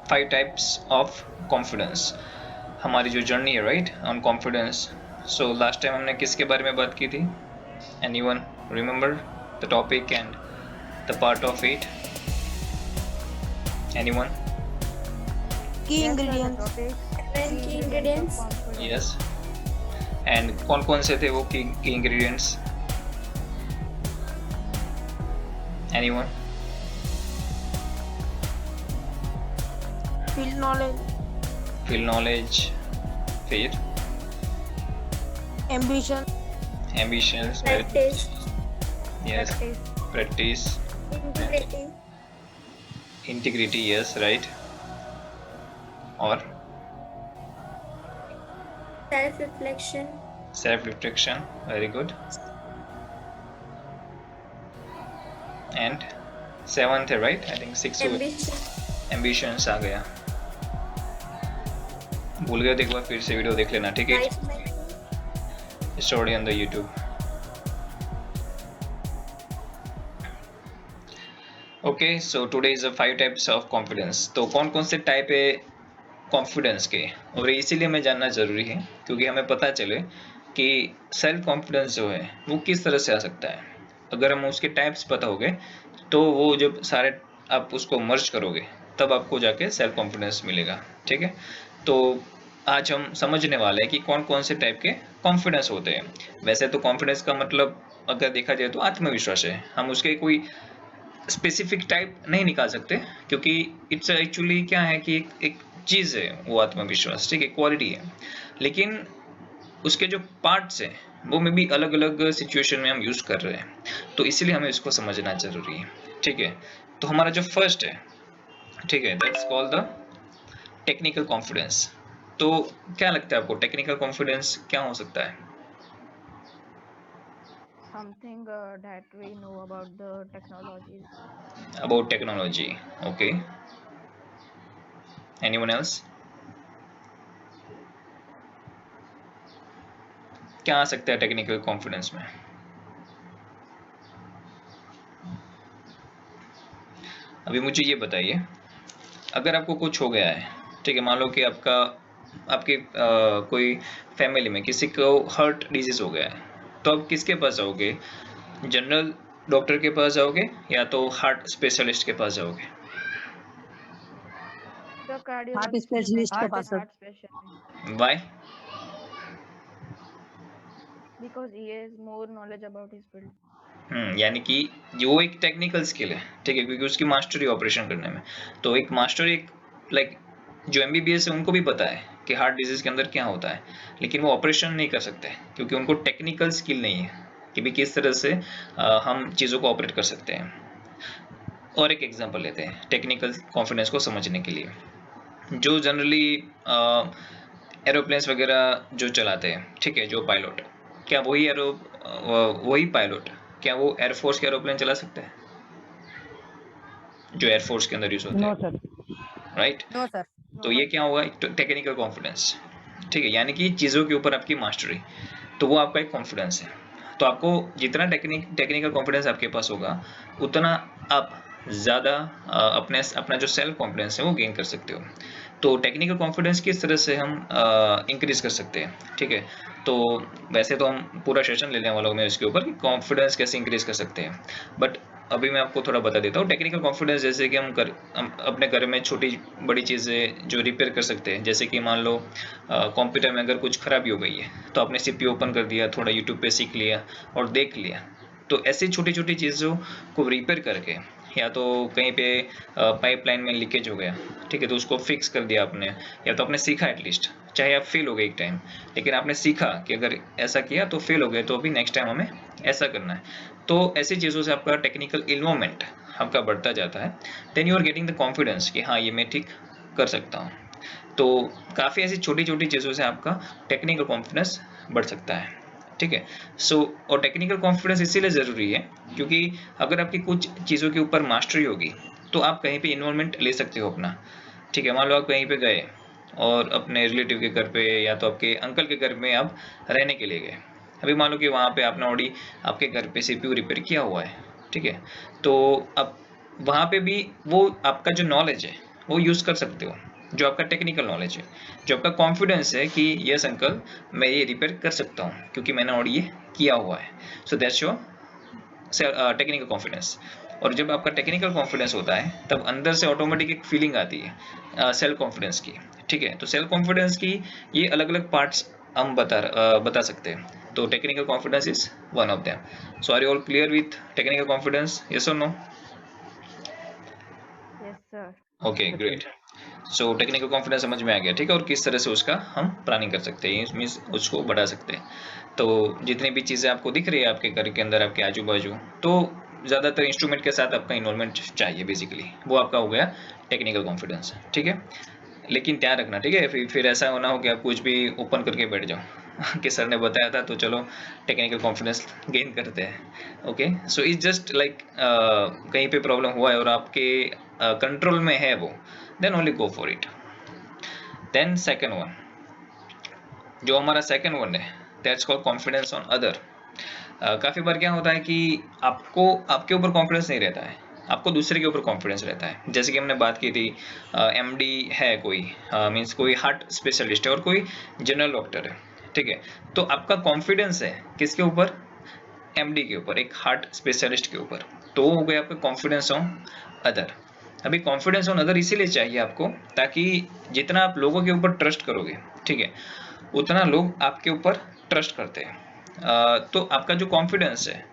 5 types of confidence, हमारी जो journey है right on confidence. So last time हमने किसके बारे में बात की थी? Anyone remember the topic and the part of it? Anyone? Key Yes, sir, the ingredients. topic Key ingredients. of confidence. Yes, and कौन कौन से थे वो की ingredients? Anyone? Field knowledge. Field knowledge, फिर Ambition. Ambitions, Practice. Yes, Practice. Practice, Integrity. Integrity, yes right, और Self-reflection. Self reflection, very good. And 7th है right, I think 6 Ambition. Ambitions आ गया। भूल गए तो एक बार फिर से वीडियो देख लेना, ठीक है? Life mentor. Story on the YouTube. Okay, so today is 5 types of confidence. तो कौन कौन से टाइप है कॉन्फिडेंस के, और इसीलिए मैं जानना जरूरी है क्योंकि हमें पता चले कि सेल्फ कॉन्फिडेंस जो है वो किस तरह से आ सकता है। अगर हम उसके टाइप्स पता होंगे तो वो जब सारे आप उसको मर्ज करोगे तब आपको जाके सेल्फ कॉन्फिडेंस मिलेगा, ठीक है? तो आज हम समझने वाले हैं कि कौन कौन से टाइप के कॉन्फिडेंस होते हैं। वैसे तो कॉन्फिडेंस का मतलब अगर देखा जाए तो आत्मविश्वास है, हम उसके कोई स्पेसिफिक टाइप नहीं निकाल सकते क्योंकि इट्स एक्चुअली क्या है कि एक चीज है वो आत्मविश्वास, ठीक है, क्वालिटी है, लेकिन उसके जो पार्ट्स हैं वो में भी अलग अलग सिचुएशन में हम यूज कर रहे हैं, तो इसीलिए हमें इसको समझना जरूरी है, ठीक है? तो हमारा जो फर्स्ट है, ठीक है, that's called the technical confidence. तो क्या लगता है आपको टेक्निकल कॉन्फिडेंस क्या हो सकता है? Something that we know about the technologies. About technology, okay, anyone else? क्या आ सकता है टेक्निकल कॉन्फिडेंस में? अभी मुझे ये बताइए, अगर आपको कुछ हो गया है, ठीक है, मान लो कि आपके कोई फैमिली में किसी को हार्ट डिजीज हो गया है, तो आप किसके पास जाओगे? जनरल डॉक्टर के पास जाओगे या तो हार्ट स्पेशलिस्ट के पास जाओगे? The Heart cardiologist specialist के heart पास heart specialist why? because he has more knowledge about his field. यानी कि वो एक टेक्निकल स्किल है, ठीक है, क्योंकि उसकी मास्टरी ऑपरेशन करने में। तो एक मास्टर, एक लाइक जो एमबीबीएस है उनको भी पता है कि हार्ट डिजीज के अंदर क्या होता है, लेकिन वो ऑपरेशन नहीं कर सकते क्योंकि उनको टेक्निकल स्किल नहीं है कि भी किस तरह से हम चीज़ों को ऑपरेट कर सकते हैं। और एक एग्जांपल लेते हैं टेक्निकल कॉन्फिडेंस को समझने के लिए। जो जनरली एरोप्लेन्स वगैरह जो चलाते हैं, ठीक है, जो पायलट, क्या वही पायलट क्या वो एयरफोर्स के एरोप्लेन चला सकते हैं जो एयरफोर्स के अंदर यूज होते No हैं, sir. राइट? No sir. तो ये क्या होगा? टेक्निकल कॉन्फिडेंस, ठीक है, यानी कि चीज़ों के ऊपर आपकी मास्टरी, तो वो आपका एक कॉन्फिडेंस है। तो आपको जितना टेक्निकल कॉन्फिडेंस आपके पास होगा उतना आप ज़्यादा अपना जो सेल्फ कॉन्फिडेंस है वो गेन कर सकते हो। तो टेक्निकल कॉन्फिडेंस किस तरह से हम इंक्रीज कर सकते हैं, ठीक है? तो वैसे तो हम पूरा सेशन लेने वाला हूँ मैं इसके ऊपर कि कॉन्फिडेंस कैसे इंक्रीज कर सकते हैं, बट अभी मैं आपको थोड़ा बता देता हूँ। टेक्निकल कॉन्फिडेंस जैसे कि हम अपने घर में छोटी बड़ी चीज़ें जो रिपेयर कर सकते हैं, जैसे कि मान लो कंप्यूटर में अगर कुछ खराबी हो गई है तो आपने सीपीयू ओपन कर दिया, थोड़ा यूट्यूब पे सीख लिया और देख लिया, तो ऐसी छोटी छोटी चीज़ों को रिपेयर करके, या तो कहीं पे पाइपलाइन में लीकेज हो गया, ठीक है, तो उसको फिक्स कर दिया आपने, या तो आपने सीखा एटलीस्ट, चाहे आप फेल हो गए एक टाइम, लेकिन आपने सीखा कि अगर ऐसा किया तो फेल हो गए तो अभी नेक्स्ट टाइम हमें ऐसा करना है। तो ऐसी चीज़ों से आपका टेक्निकल इन्वॉल्वमेंट आपका बढ़ता जाता है, then you are getting the confidence कि हाँ ये मैं ठीक कर सकता हूँ। तो काफ़ी ऐसी छोटी छोटी चीज़ों से आपका टेक्निकल कॉन्फिडेंस बढ़ सकता है, ठीक है? सो और टेक्निकल कॉन्फिडेंस इसीलिए ज़रूरी है क्योंकि अगर आपकी कुछ चीज़ों के ऊपर मास्टरी होगी तो आप कहीं पे इन्वॉल्वमेंट ले सकते हो अपना, ठीक है? मान लो आप कहीं पे गए और अपने रिलेटिव के घर पे या तो आपके अंकल के घर में आप रहने के लिए गए, अभी मान लो कि वहाँ पे आपने ऑलरेडी आपके घर पे सीपीयू रिपेयर किया हुआ है, ठीक है? तो अब वहाँ पे भी वो आपका जो नॉलेज है वो यूज कर सकते हो, जो आपका टेक्निकल नॉलेज है, जो आपका कॉन्फिडेंस है कि यस अंकल मैं ये रिपेयर कर सकता हूँ क्योंकि मैंने और ये किया हुआ है। So that's your technical confidence. और जब आपका टेक्निकल कॉन्फिडेंस होता है तब अंदर से ऑटोमेटिक एक फीलिंग आती है सेल्फ कॉन्फिडेंस की, ठीक है। तो सेल्फ कॉन्फिडेंस की ये अलग अलग पार्ट्स हम बता सकते हैं। तो technical confidence is one of them. So are you all clear with technical confidence, yes और no? Yes, sir. Okay great. So technical confidence समझ में आ गया, ठीक है। और किस तरह से उसका हम प्लानिंग कर सकते हैं, मीन्स उसको बढ़ा सकते हैं। तो जितनी भी चीज़ें आपको दिख रही है आपके घर के अंदर, आपके आजू बाजू, तो ज़्यादातर इंस्ट्रूमेंट के साथ आपका इन्वॉल्वमेंट चाहिए बेसिकली, वो आपका हो गया टेक्निकल कॉन्फिडेंस, ठीक है। लेकिन ध्यान रखना, ठीक है, फिर ऐसा होना हो कि आप कुछ भी ओपन करके बैठ जाओ कि सर ने बताया था तो चलो टेक्निकल कॉन्फिडेंस गेन करते हैं। Okay, so it's just like कहीं पे प्रॉब्लम हुआ है और आपके कंट्रोल में है वो, then only go for it. Then second one, जो हमारा सेकंड वन है, that's called confidence on other. काफ़ी बार क्या होता है कि आपको आपके ऊपर कॉन्फिडेंस नहीं रहता है, आपको दूसरे के ऊपर कॉन्फिडेंस रहता है। जैसे कि हमने बात की थी, एमडी है कोई, मीन्स कोई हार्ट स्पेशलिस्ट है और कोई जनरल डॉक्टर है, ठीक है। तो आपका कॉन्फिडेंस है किसके ऊपर? एमडी के ऊपर, एक हार्ट स्पेशलिस्ट के ऊपर। तो हो गया आपका कॉन्फिडेंस ऑन अदर। अभी कॉन्फिडेंस ऑन अदर इसीलिए चाहिए आपको ताकि जितना आप लोगों के ऊपर ट्रस्ट करोगे, ठीक है, उतना लोग आपके ऊपर ट्रस्ट करते हैं। तो आपका जो कॉन्फिडेंस है,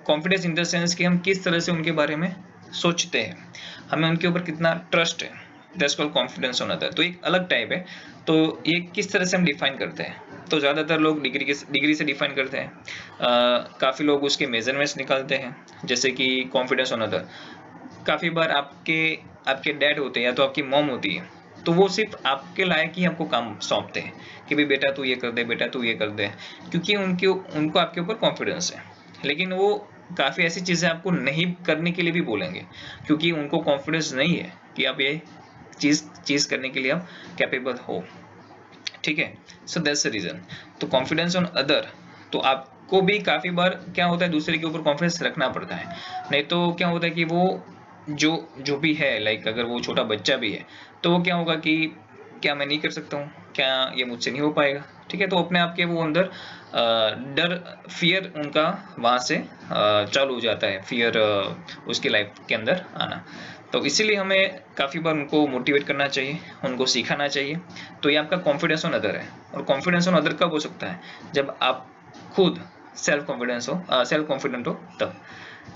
कॉन्फिडेंस इन द सेंस कि हम किस तरह से उनके बारे में सोचते हैं, हमें उनके ऊपर कितना ट्रस्ट है, that's called confidence on other. तो एक अलग टाइप है। तो ये किस तरह से हम डिफाइन करते हैं? तो ज़्यादातर लोग डिग्री से डिफाइन करते हैं। काफ़ी लोग उसके मेजरमेंट्स निकालते हैं, जैसे कि कॉन्फिडेंस ऑन अदर। काफ़ी बार आपके डैड होते हैं या तो आपकी मॉम होती है, तो वो सिर्फ आपके लायक ही आपको काम सौंपते हैं कि भाई बेटा तू ये कर दे, बेटा तू ये कर दे, क्योंकि उनको आपके ऊपर कॉन्फिडेंस है। लेकिन वो काफ़ी ऐसी चीज़ें आपको नहीं करने के लिए भी बोलेंगे, क्योंकि उनको कॉन्फिडेंस नहीं है कि आप ये चीज़ करने के लिए आप कैपेबल हो, ठीक है। So that's the reason. तो कॉन्फिडेंस ऑन अदर, तो आपको भी काफ़ी बार क्या होता है, दूसरे के ऊपर कॉन्फिडेंस रखना पड़ता है। नहीं तो क्या होता है कि वो जो भी है, लाइक अगर वो छोटा बच्चा भी है तो वो क्या होगा कि क्या मैं नहीं कर सकता हूँ, क्या ये मुझसे नहीं हो पाएगा, ठीक है। तो अपने आप के वो अंदर डर, फियर उनका वहाँ से चालू हो जाता है, फियर उसकी लाइफ के अंदर आना। तो इसीलिए हमें काफ़ी बार उनको मोटिवेट करना चाहिए, उनको सिखाना चाहिए। तो ये आपका कॉन्फिडेंस ऑन अदर है। और कॉन्फिडेंस ऑन अदर कब हो सकता है? जब आप खुद सेल्फ कॉन्फिडेंट हो तब।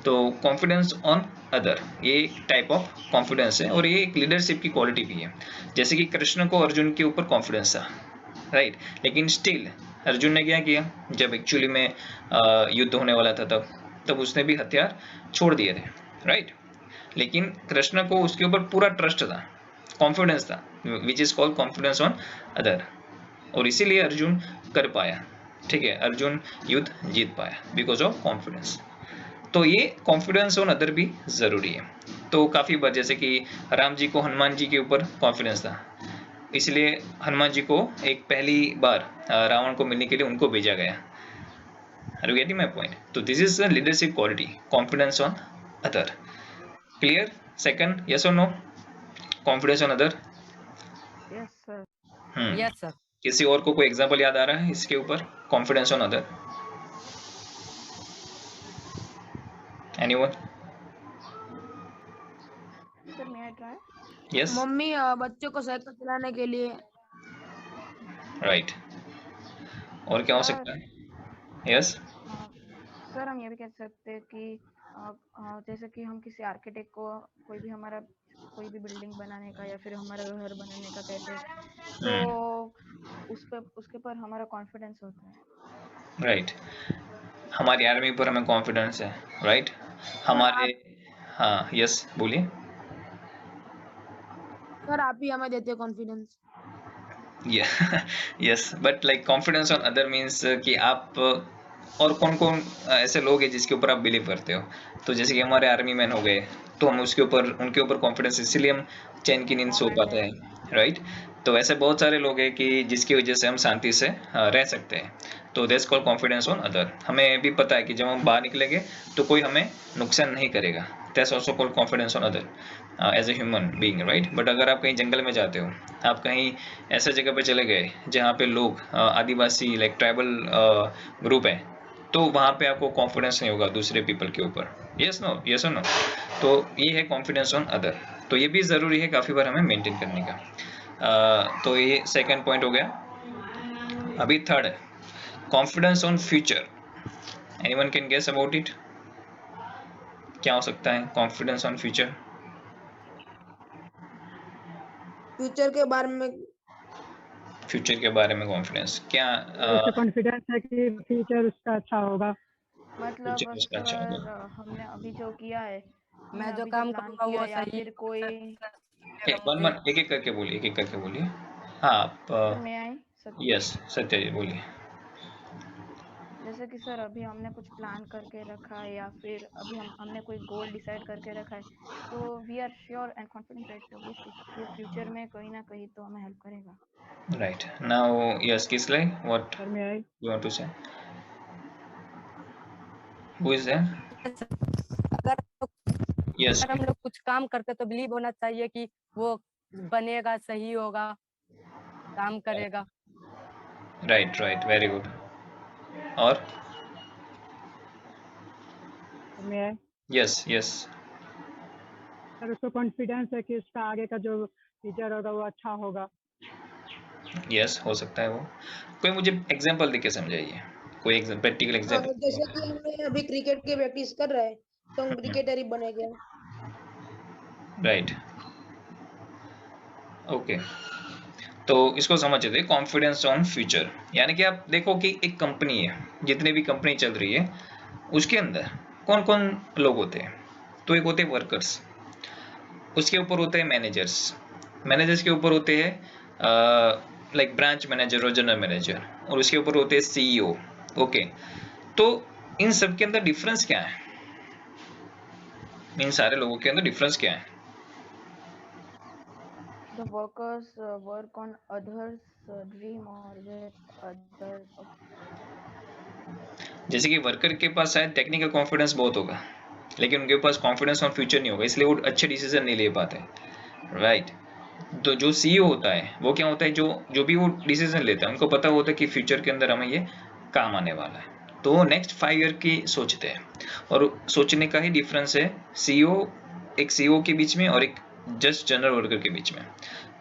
तो कॉन्फिडेंस ऑन अदर ये एक टाइप ऑफ कॉन्फिडेंस है और ये एक लीडरशिप की क्वालिटी भी है। जैसे कि कृष्ण को अर्जुन के ऊपर कॉन्फिडेंस था, राइट, लेकिन स्टिल अर्जुन ने क्या किया, जब एक्चुअली में युद्ध होने वाला था तब उसने भी हथियार छोड़ दिए थे, राइट। लेकिन कृष्ण को उसके ऊपर पूरा ट्रस्ट था, कॉन्फिडेंस था, which is called confidence on other. और इसीलिए अर्जुन कर पाया, ठीक है, अर्जुन युद्ध जीत पाया बिकॉज ऑफ कॉन्फिडेंस। तो ये कॉन्फिडेंस ऑन अदर भी ज़रूरी है। तो काफ़ी बार जैसे कि राम जी को हनुमान जी के ऊपर कॉन्फिडेंस था, इसलिए हनुमान जी को एक पहली बार रावण को मिलने के लिए उनको भेजा गया। Are you getting my point? तो this is a leadership quality, confidence on other. Clear? Second, yes और no? Confidence on other. Yes, sir. Yes sir. किसी और को कोई एग्जांपल याद आ रहा है इसके ऊपर, confidence on other? Anyone? Sir, may I try? Yes, mummy बच्चों को साइकिल चलाने के लिए। राइट। और क्या हो सर, सकता है? यस, सर हम ये भी कह सकते हैं कि जैसे कि हम किसी आर्किटेक्ट को कोई भी बिल्डिंग बनाने का या फिर हमारा घर बनाने का कहते हैं, तो उसके पर हमारा कॉन्फिडेंस होता है। राइट। हमारी आर्मी पर हमें कॉन्फिडेंस है, राइट। हमारे, हाँ, यस बोलिए। सर आप ही हमें देते confidence. Yes, but like confidence on other means कि आप और कौन कौन ऐसे लोग हैं जिसके ऊपर आप बिलीव करते हो। तो जैसे कि हमारे आर्मी मैन हो गए, तो हम उनके ऊपर कॉन्फिडेंस, इसीलिए हम चैन की नींद सो पाते हैं, राइट। तो ऐसे बहुत सारे लोग हैं कि जिसकी वजह से हम शांति से रह सकते हैं। तो that's called confidence on other. हमें भी पता है कि जब हम बाहर निकलेंगे तो कोई हमें नुकसान नहीं करेगा, that's also called confidence on other as a human being, right. But अगर आप कहीं जंगल में जाते हो, आप कहीं ऐसे जगह पे चले गए जहाँ पे लोग आदिवासी लाइक ट्राइबल ग्रुप है, तो वहाँ पे आपको कॉन्फिडेंस नहीं होगा दूसरे पीपल के ऊपर। यस नो, यस और नो। तो ये है कॉन्फिडेंस ऑन अदर, तो ये भी ज़रूरी है काफ़ी बार हमें मेंटेन करने का। तो ये सेकंड पॉइंट हो गया। अभी थर्ड है confidence on future. Anyone can guess about it? क्या हो सकता है कॉन्फिडेंस ऑन फ्यूचर? फ्यूचर के बारे में फ्यूचर के बारे में कॉन्फिडेंस क्या? उसका कॉन्फिडेंस है कि फ्यूचर उसका अच्छा होगा। मतलब फ्यूचर उसका अच्छा अगर होगा। हमने अभी जो किया है, मैं हमने जो अभी काम प्लान करूंगा किया वो या सही फिर कोई वन वन एक एक करके बोलिए, एक एक करके बोलिए। हाँ आप सर मैं आई सत्य। यस सत्य जी बोलिए। जैसे कि सर अभी हमने कुछ प्लान करके रखा है या फिर अभी हमने कोई गोल डिसाइड करके रखा है, तो we are sure and confident that वो फ्यूचर में कहीं ना कहीं तो हमें हेल्प करेगा। राइट नाउ यस किसले व्हाट सर मैं I you want to say? Who is there? अगर यस अगर हम लोग कुछ काम करते तो बिलीव होना चाहिए कि वो बनेगा, सही होगा, काम करेगा। Right right very good. और सर मैं आई यस यस सर उसको कॉन्फिडेंस है कि उसका आगे का जो फ्यूचर होगा वो अच्छा होगा। यस हो सकता है वो। कोई मुझे एग्जांपल देके समझाइए, कोई प्रैक्टिकल एग्जांपल। जैसे कि हमने अभी क्रिकेट की प्रैक्टिस कर रहे हैं तो हम क्रिकेटर ही बनेंगे। राइट ओके, तो इसको समझते थे कॉन्फिडेंस ऑन फ्यूचर। यानी कि आप देखो कि एक कंपनी है, जितनी भी कंपनी चल रही है उसके अंदर कौन कौन लोग होते हैं? तो एक होते हैं वर्कर्स, उसके ऊपर होते हैं मैनेजर्स, मैनेजर्स के ऊपर होते हैं लाइक ब्रांच मैनेजर और जनरल मैनेजर, और उसके ऊपर होते हैं सीईओ। ओके, तो इन सब के अंदर डिफरेंस क्या है? इन सारे लोगों के अंदर डिफरेंस क्या है? The workers work on others dream or with others. जैसे कि वर्कर के पास शायद टेक्निकल कॉन्फिडेंस बहुत होगा, लेकिन उनके पास कॉन्फिडेंस ऑन फ्यूचर नहीं होगा, इसलिए वो अच्छे डिसीजन नहीं ले पाते, राइट। तो जो सीईओ होता है वो क्या होता है, जो जो भी वो डिसीजन लेता है उनको पता होता है कि फ्यूचर के अंदर हमें ये काम आने वाला है, तो वो नेक्स्ट 5 ईयर की सोचते हैं। और सोचने का ही डिफरेंस है सीईओ, एक सीईओ के बीच में और एक जस्ट जनरल वर्कर के बीच में।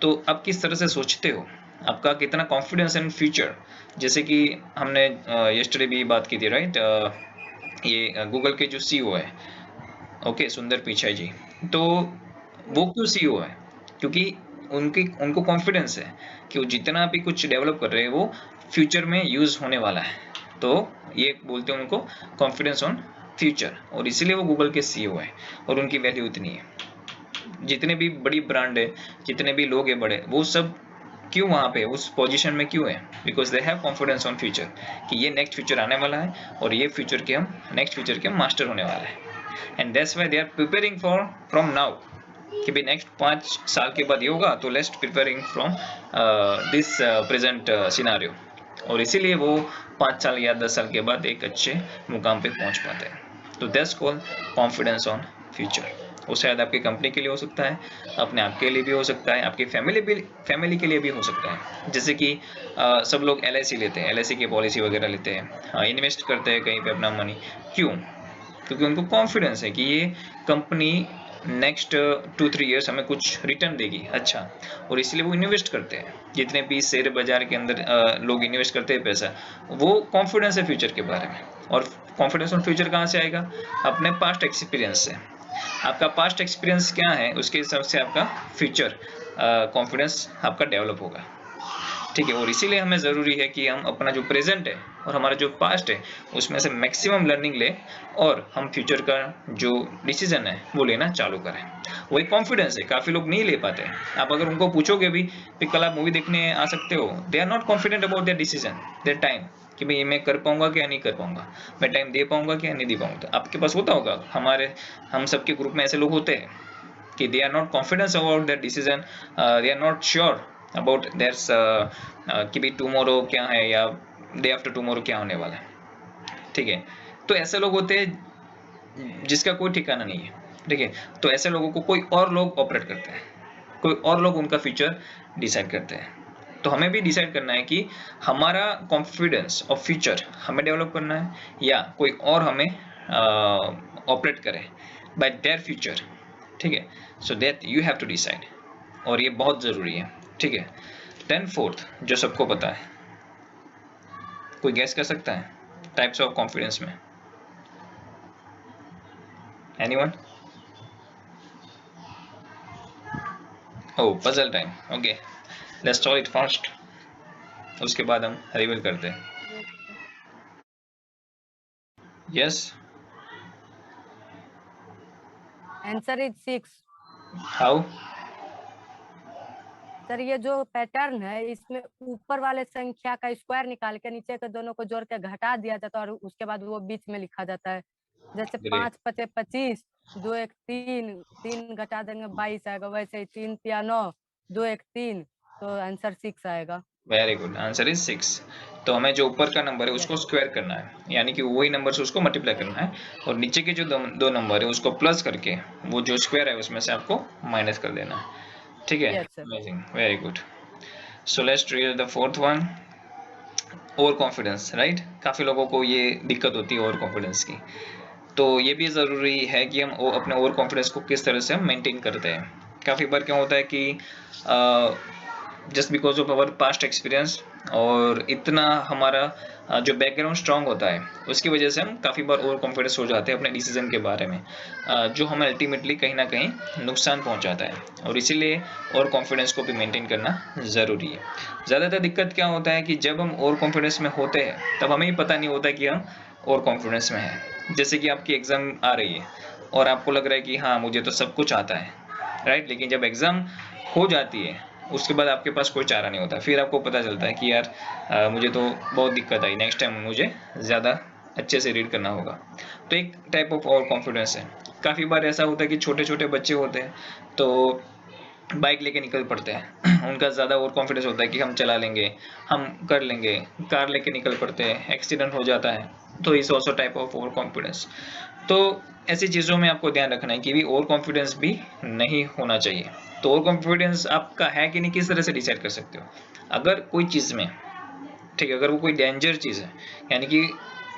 तो आप किस तरह से सोचते हो, आपका कितना कॉन्फिडेंस इन फ्यूचर। जैसे कि हमने यस्टरडे भी बात की थी, राइट। ये गूगल के जो सीईओ है, ओके, सुंदर पिचाई जी, तो वो क्यों सीईओ है? क्योंकि उनको कॉन्फिडेंस है कि वो जितना भी कुछ डेवलप कर रहे हैं वो फ्यूचर में यूज होने वाला है, तो ये बोलते हैं उनको कॉन्फिडेंस ऑन फ्यूचर, और इसीलिए वो गूगल के सीईओ है और उनकी वैल्यू इतनी है। जितने भी बड़ी ब्रांड है, जितने भी लोग हैं बड़े, वो सब क्यों वहाँ पे उस पोजीशन में क्यों है? Because they have confidence on future कि ये नेक्स्ट फ्यूचर आने वाला है और ये फ्यूचर के हम नेक्स्ट फ्यूचर के हम मास्टर होने वाला है, and that's why they are preparing for from now कि भाई नेक्स्ट 5 साल के बाद ये होगा, तो let's preparing from this present scenario, और इसीलिए वो 5 साल या 10 साल के बाद एक अच्छे मुकाम पे पहुंच पाते हैं। तो that's called confidence on future. वो शायद आपकी कंपनी के लिए हो सकता है, अपने आप के लिए भी हो सकता है, आपकी फैमिली के लिए भी हो सकता है। जैसे कि सब लोग LIC लेते हैं, LIC की पॉलिसी वगैरह लेते हैं, इन्वेस्ट करते हैं कहीं पे अपना मनी, क्यों? क्योंकि उनको कॉन्फिडेंस है कि ये कंपनी नेक्स्ट 2-3 ईयर्स हमें कुछ रिटर्न देगी अच्छा, और इसलिए वो इन्वेस्ट करते हैं। जितने भी शेयर बाजार के अंदर लोग इन्वेस्ट करते हैं पैसा, वो कॉन्फिडेंस है फ्यूचर के बारे में। और कॉन्फिडेंस ऑन फ्यूचर कहाँ से आएगा? अपने पास्ट एक्सपीरियंस से। आपका पास्ट एक्सपीरियंस क्या है, उसके हिसाब से आपका फ्यूचर कॉन्फिडेंस आपका डेवलप होगा, ठीक है। और इसीलिए हमें ज़रूरी है कि हम अपना जो प्रेजेंट है और हमारा जो पास्ट है उसमें से मैक्सिमम लर्निंग ले, और हम फ्यूचर का जो डिसीजन है वो लेना चालू करें। वही कॉन्फिडेंस है, काफ़ी लोग नहीं ले पाते। आप अगर उनको पूछोगे भी कि कल आप मूवी देखने आ सकते हो, they are not confident about their decision, their time, कि भाई मैं कर पाऊंगा क्या नहीं कर पाऊंगा, मैं टाइम दे पाऊंगा क्या नहीं दे पाऊंगा। तो आपके पास होता होगा, हम सबके ग्रुप में ऐसे लोग होते हैं कि they are not confidence about that decision, they are not sure about that's कि भाई टुमारो क्या है या डे आफ्टर टुमारो क्या होने वाला है, ठीक है। तो ऐसे लोग होते हैं जिसका कोई ठिकाना नहीं है, ठीक है। तो ऐसे लोगों को कोई और लोग ऑपरेट करते हैं, कोई और लोग उनका फ्यूचर डिसाइड करते हैं। तो हमें भी डिसाइड करना है कि हमारा कॉन्फिडेंस ऑफ फ्यूचर हमें डेवलप करना है या कोई और हमें ऑपरेट करे बाय देयर फ्यूचर, ठीक है। So that you have to decide, और ये बहुत जरूरी है, ठीक है। देन फोर्थ जो सबको पता है, कोई गैस कर सकता है टाइप्स ऑफ कॉन्फिडेंस में? Anyone? Oh, puzzle time, okay, let's solve it first, उसके बाद हम रिवील करते हैं। Yes, answer is 6। How? Sir ये जो पैटर्न है इसमें ऊपर वाले संख्या का स्क्वायर निकाल के नीचे के दोनों को जोड़ के घटा दिया जाता है और उसके बाद वो बीच में लिखा जाता है। जैसे Great. 5 पचे 25, 2 1 3, 3 घटा देंगे 22 आएगा, वैसे ही 3 तिया 9, 2 1 3, तो आंसर 6 आएगा। Very good, answer is 6। तो हमें जो ऊपर का नंबर है उसको स्क्वायर करना है, यानी कि वही नंबर से उसको मल्टीप्लाई करना है, और नीचे के जो दो नंबर है उसको प्लस करके वो जो स्क्वायर है उसमें से आपको माइनस कर देना है, ठीक है। Yes, sir. Amazing, very good. So let's read the fourth one, over confidence, right. काफी लोगों को ये दिक्कत होती है ओवर कॉन्फिडेंस की, तो ये भी जरूरी है कि हम अपने ओवर कॉन्फिडेंस को किस तरह से हम मेंटेन करते हैं। काफी बार क्या होता है कि just because of our past experience और इतना हमारा जो बैकग्राउंड स्ट्रांग होता है उसकी वजह से हम काफ़ी बार ओवर कॉन्फिडेंस हो जाते हैं अपने डिसीजन के बारे में, जो हमें अल्टीमेटली कहीं ना कहीं नुकसान पहुंचाता है, और इसीलिए ओवर कॉन्फिडेंस को भी मेंटेन करना ज़रूरी है। ज़्यादातर दिक्कत क्या होता है कि जब हम ओवर कॉन्फिडेंस में होते हैं तब हमें ही पता नहीं होता कि हम ओवर कॉन्फिडेंस में हैं। जैसे कि आपकी एग्ज़ाम आ रही है और आपको लग रहा है कि हाँ मुझे तो सब कुछ आता है, राइट, लेकिन जब एग्ज़ाम हो जाती है उसके बाद आपके पास कोई चारा नहीं होता, फिर आपको पता चलता है कि यार मुझे तो बहुत दिक्कत आई, नेक्स्ट टाइम मुझे ज़्यादा अच्छे से रीड करना होगा। तो एक टाइप ऑफ ओवर कॉन्फिडेंस है। काफ़ी बार ऐसा होता है कि छोटे छोटे बच्चे होते हैं तो बाइक लेके निकल पड़ते हैं उनका ज़्यादा ओवर कॉन्फिडेंस होता है कि हम चला लेंगे, हम कर लेंगे, कार लेके निकल पड़ते हैं, एक्सीडेंट हो जाता है, तो इस also type of over confidence. तो ऐसी चीज़ों में आपको ध्यान रखना है कि भी ओवर कॉन्फिडेंस भी नहीं होना चाहिए। तो ओवर कॉन्फिडेंस आपका है कि नहीं किस तरह से डिसाइड कर सकते हो? अगर कोई चीज़ में, ठीक है, अगर वो कोई डेंजर चीज़ है, यानी कि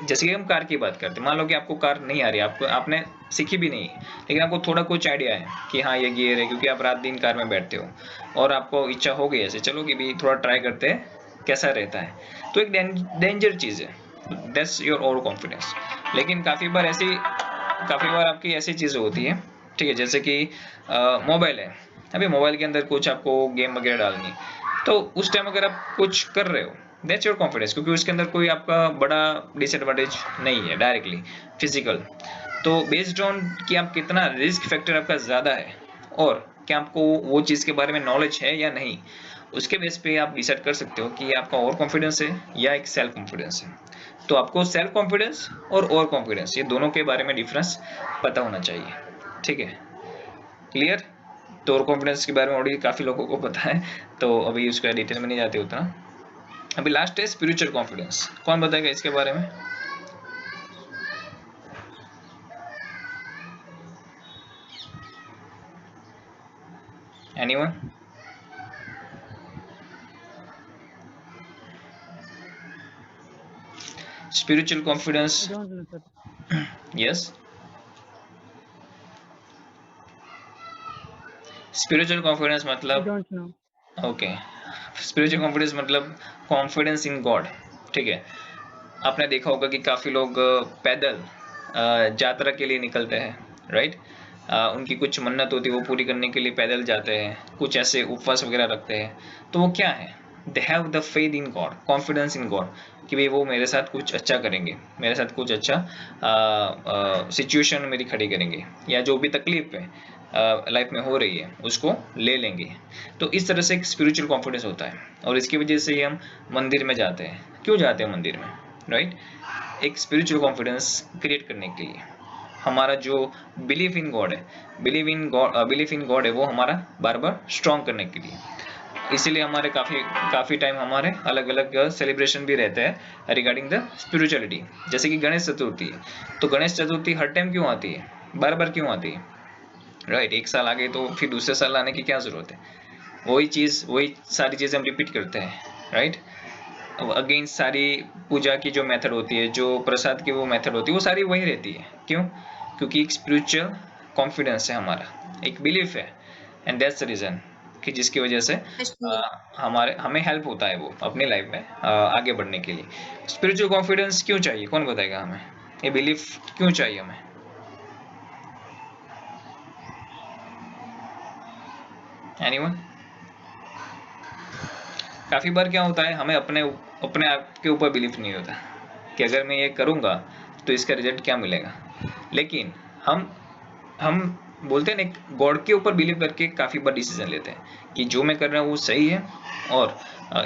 जैसे कि हम कार की बात करते हैं, मान लो कि आपको कार नहीं आ रही, आपने सीखी भी नहीं, लेकिन आपको थोड़ा कुछ आइडिया है कि हाँ ये गियर है, क्योंकि आप रात दिन कार में बैठते हो और आपको इच्छा हो गई ऐसे, चलो कि भी थोड़ा ट्राई करते हैं कैसा रहता है, तो एक डेंजर चीज़ है, दैट्स योर ओवर कॉन्फिडेंस। लेकिन काफ़ी बार आपकी ऐसी चीज़ें होती है, ठीक है, जैसे कि मोबाइल है, अभी मोबाइल के अंदर कुछ आपको गेम वगैरह डालनी, तो उस टाइम अगर आप कुछ कर रहे हो, दैट्स योर कॉन्फिडेंस, क्योंकि उसके अंदर कोई आपका बड़ा डिसएडवांटेज नहीं है डायरेक्टली फिजिकल। तो बेस्ड ऑन कि आप कितना रिस्क फैक्टर आपका ज़्यादा है और क्या आपको वो चीज़ के बारे में नॉलेज है या नहीं, उसके बेस पे आप डिसाइड कर सकते हो कि आपका ओवर कॉन्फिडेंस है या एक सेल्फ कॉन्फिडेंस है। तो आपको सेल्फ कॉन्फिडेंस और ओवर कॉन्फिडेंस ये दोनों के बारे में डिफरेंस पता होना चाहिए, ठीक है, क्लियर। तो ओवर कॉन्फिडेंस के बारे में ऑलरेडी काफ़ी लोगों को पता है, तो अभी उसका डिटेल में नहीं जाते उतना। अभी लास्ट है स्पिरिचुअल कॉन्फिडेंस, कौन बताएगा इसके बारे में? Anyone? Spiritual confidence, yes, spiritual confidence मतलब, ओके, स्पिरिचुअल कॉन्फिडेंस मतलब कॉन्फिडेंस इन गॉड, ठीक है। आपने देखा होगा कि काफ़ी लोग पैदल यात्रा के लिए निकलते हैं, राइट, उनकी कुछ मन्नत होती है वो पूरी करने के लिए पैदल जाते हैं, कुछ ऐसे उपवास वगैरह रखते हैं, तो वो क्या है, they have the faith in God, confidence in God, कि भाई वो मेरे साथ कुछ अच्छा करेंगे, मेरे साथ कुछ अच्छा सिचुएशन मेरी खड़ी करेंगे, या जो भी तकलीफ है लाइफ में हो रही है उसको ले लेंगे। तो इस तरह से एक स्पिरिचुअल कॉन्फिडेंस होता है, और इसकी वजह से ही हम मंदिर में जाते हैं। क्यों जाते हैं मंदिर में, राइट, एक स्पिरिचुअल कॉन्फिडेंस क्रिएट करने के लिए। हमारा जो बिलीफ इन गॉड है, बिलीफ इन गॉड है, वो हमारा बार बार स्ट्रॉन्ग करने के लिए। इसीलिए हमारे काफ़ी टाइम हमारे अलग अलग सेलिब्रेशन भी रहते हैं रिगार्डिंग द स्पिरिचुअलिटी। जैसे कि गणेश चतुर्थी है, तो गणेश चतुर्थी हर टाइम क्यों आती है, बार बार क्यों आती है? राइट। एक साल आगे तो फिर दूसरे साल आने की क्या जरूरत है, वही सारी चीजें हम रिपीट करते हैं, राइट। अगेन सारी पूजा की जो मेथड होती है, जो प्रसाद की वो मेथड होती है, वो सारी वही रहती है। क्यों? क्योंकि एक स्पिरिचुअल कॉन्फिडेंस है हमारा, एक बिलीफ है, एंड दैट्स द रीजन कि जिसकी वजह से हमें हेल्प होता है वो अपनी लाइफ में आगे बढ़ने के लिए। स्पिरिचुअल कॉन्फिडेंस क्यों चाहिए, कौन बताएगा हमें? ये बिलीफ क्यों चाहिए हमें? एनीवन? काफी बार क्या होता है, हमें अपने आप के ऊपर बिलीफ नहीं होता कि अगर मैं ये करूंगा तो इसका रिजल्ट क्या मिलेगा। लेकिन हम बोलते हैं ना, गॉड के ऊपर बिलीव करके काफी बार डिसीजन लेते हैं कि जो मैं कर रहा हूँ वो सही है और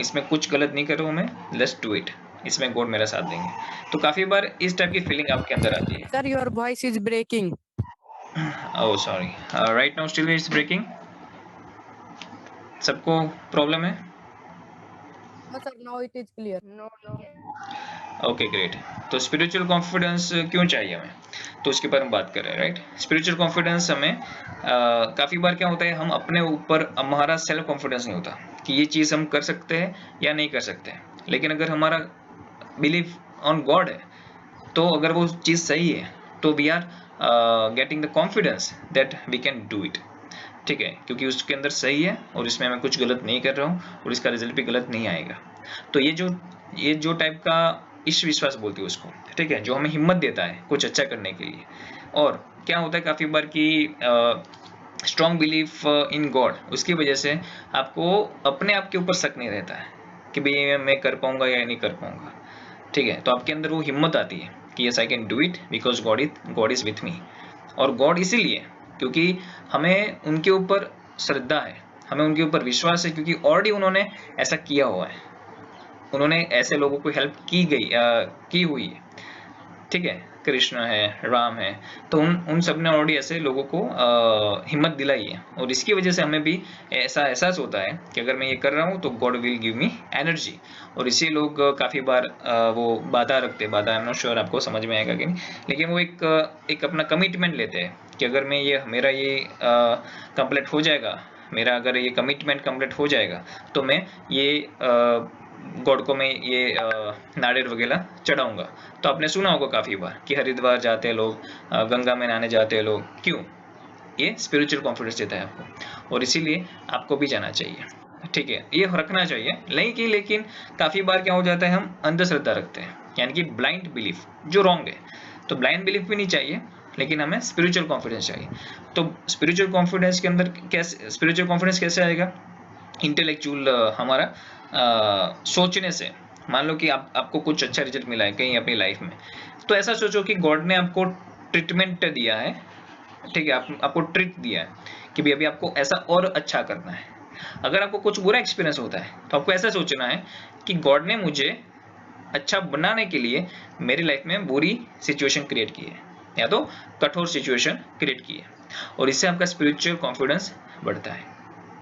इसमें कुछ गलत नहीं कर रहा हूँ मैं, लेट्स डू इट, इसमें गॉड मेरा साथ देंगे। तो काफी बार इस टाइप की फीलिंग आपके अंदर आती है। Sir your voice is breaking. Oh sorry, right now still it's breaking. सबको प्रॉब्लम है? No sir, now it is clear. No okay great. तो स्पिरिचुअल कॉन्फिडेंस क्यों चाहिए हमें, तो उसके ऊपर हम बात कर रहे हैं, राइट। स्पिरिचुअल कॉन्फिडेंस हमें काफी बार क्या होता है, हम अपने ऊपर हमारा सेल्फ कॉन्फिडेंस नहीं होता कि ये चीज हम कर सकते हैं या नहीं कर सकते हैं। लेकिन अगर हमारा बिलीफ ऑन गॉड है, तो अगर वो चीज सही है तो we are getting the confidence that we can do it, ठीक है, क्योंकि उसके अंदर सही है और इसमें मैं कुछ गलत नहीं कर रहा हूँ और इसका रिजल्ट भी गलत नहीं आएगा। तो ये जो टाइप का ईश्वर विश्वास बोलते हैं उसको, ठीक है, जो हमें हिम्मत देता है कुछ अच्छा करने के लिए। और क्या होता है काफी बार कि स्ट्रॉन्ग बिलीफ इन गॉड, उसकी वजह से आपको अपने आप के ऊपर शक नहीं रहता है कि भाई मैं कर पाऊंगा या नहीं कर पाऊंगा, ठीक है। तो आपके अंदर वो हिम्मत आती है कि yes I can do it because God is with me. और गॉड इसीलिए क्योंकि हमें उनके ऊपर श्रद्धा है, हमें उनके ऊपर विश्वास है, क्योंकि ऑलरेडी उन्होंने ऐसा किया हुआ है, उन्होंने ऐसे लोगों को हेल्प की हुई है, ठीक है। कृष्ण है, राम है, तो उन सब ने ऑलरेडी ऐसे लोगों को हिम्मत दिलाई है। और इसकी वजह से हमें भी ऐसा एहसास होता है कि अगर मैं ये कर रहा हूँ तो God will give me energy. और इसी लोग काफी बार वो बाधा रखते, बाधा आई एम नॉट श्योर आपको समझ में आएगा कि नहीं, लेकिन वो एक अपना कमिटमेंट लेते हैं कि अगर मैं मेरा ये कंप्लीट हो जाएगा, मेरा अगर ये कमिटमेंट कंप्लीट हो जाएगा तो मैं ये गॉड को मैं ये नारियल वगैरह चढ़ाऊंगा। तो आपने सुना होगा काफी बार कि हरिद्वार जाते हैं लोग, गंगा में नहाने जाते हैं लोग, क्यों? ये स्पिरिचुअल कॉन्फिडेंस देता है आपको, और इसीलिए आपको भी जाना चाहिए, ठीक है, ये रखना चाहिए। लेकिन काफी बार क्या हो जाता है, हम अंधश्रद्धा रखते हैं, यानी कि ब्लाइंड बिलीफ, जो रॉन्ग है। तो ब्लाइंड बिलीफ भी नहीं चाहिए, लेकिन हमें स्पिरिचुअल कॉन्फिडेंस चाहिए। तो स्पिरिचुअल कॉन्फिडेंस के अंदर स्पिरिचुअल कॉन्फिडेंस कैसे आएगा? इंटेलेक्चुअल हमारा सोचने से। मान लो कि आपको कुछ अच्छा रिजल्ट मिला है कहीं अपनी लाइफ में, तो ऐसा सोचो कि गॉड ने आपको ट्रीटमेंट दिया है, ठीक है, आपको ट्रीट दिया है कि भाई अभी आपको ऐसा और अच्छा करना है। अगर आपको कुछ बुरा एक्सपीरियंस होता है तो आपको ऐसा सोचना है कि गॉड ने मुझे अच्छा बनाने के लिए मेरी लाइफ में बुरी सिचुएशन क्रिएट की है, या तो कठोर सिचुएशन क्रिएट की है, और इससे आपका स्पिरिचुअल कॉन्फिडेंस बढ़ता है।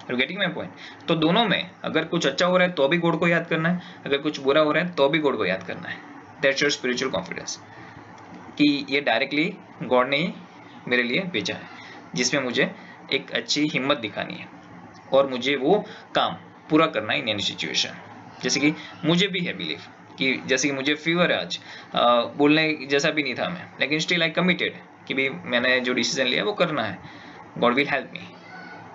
You're getting my point? तो दोनों में अगर कुछ अच्छा हो रहा है तो भी गॉड को याद करना है, अगर कुछ बुरा हो रहा है तो भी गॉड को याद करना है। That's your spiritual confidence, कि ये डायरेक्टली गॉड ने ही मेरे लिए भेजा है, जिसमें मुझे एक अच्छी हिम्मत दिखानी है और मुझे वो काम पूरा करना है इन एनी सिचुएशन। जैसे कि मुझे भी है बिलीफ कि जैसे कि मुझे फीवर है आज, बोलने जैसा भी नहीं था मैं, लेकिन स्टिल आई कमिटेड कि भाई मैंने जो डिसीजन लिया वो करना है, गॉड विल हेल्प मी।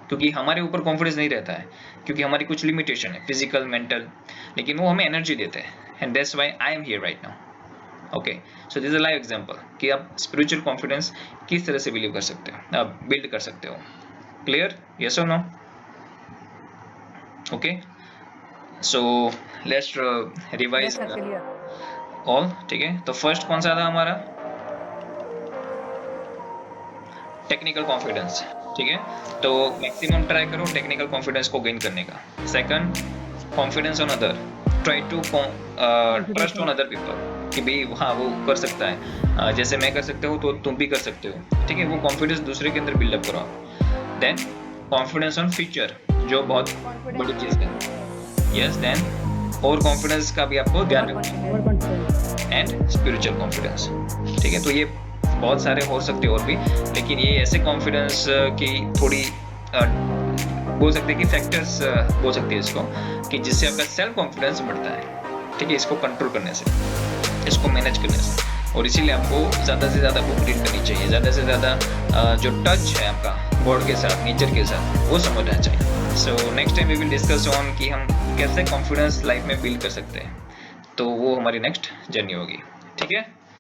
क्योंकि हमारे ऊपर कॉन्फिडेंस नहीं रहता है, क्योंकि हमारी कुछ लिमिटेशन है, फिजिकल, मेंटल, लेकिन वो हमें एनर्जी देते हैं, and that's why I am here right now. Okay, so this is a live example कि आप स्पिरिचुअल कॉन्फिडेंस किस तरह से बिलीव कर सकते हो, आप बिल्ड कर सकते हो। क्लियर? यस और no? Okay, so let's revise all, ठीक है। तो फर्स्ट कौन सा था हमारा? टेक्निकल कॉन्फिडेंस, ठीक है। तो मैक्सिमम ट्राई करो टेक्निकल कॉन्फिडेंस को गेन करने का। Second, confidence on other, try to trust on other people कि भाई हाँ वो कर सकता है, जैसे मैं कर सकता हूँ तो तुम भी कर सकते हो, ठीक है। वो कॉन्फिडेंस दूसरे के अंदर बिल्डअप करो। देन कॉन्फिडेंस ऑन फ्यूचर, जो बहुत बड़ी चीज है। यस, देन और कॉन्फिडेंस का भी आपको ध्यान रखना है, एंड स्पिरिचुअल कॉन्फिडेंस, ठीक है। तो ये बहुत सारे हो सकते और भी, लेकिन ये ऐसे कॉन्फिडेंस की थोड़ी बोल सकते हैं कि फैक्टर्स बोल सकते हैं इसको, कि जिससे आपका सेल्फ कॉन्फिडेंस बढ़ता है। ठीक है, इसको कंट्रोल करने से, इसको मैनेज करने से, और इसीलिए आपको ज़्यादा से ज़्यादा बुक रीड करनी चाहिए, ज़्यादा से ज़्यादा जो टच है आपका वर्ल्ड के साथ, नेचर के साथ, वो समझना चाहिए। So next time we will discuss on कि हम कैसे कॉन्फिडेंस लाइफ में बिल्ड कर सकते हैं, तो वो हमारी नेक्स्ट जर्नी होगी। ठीक है।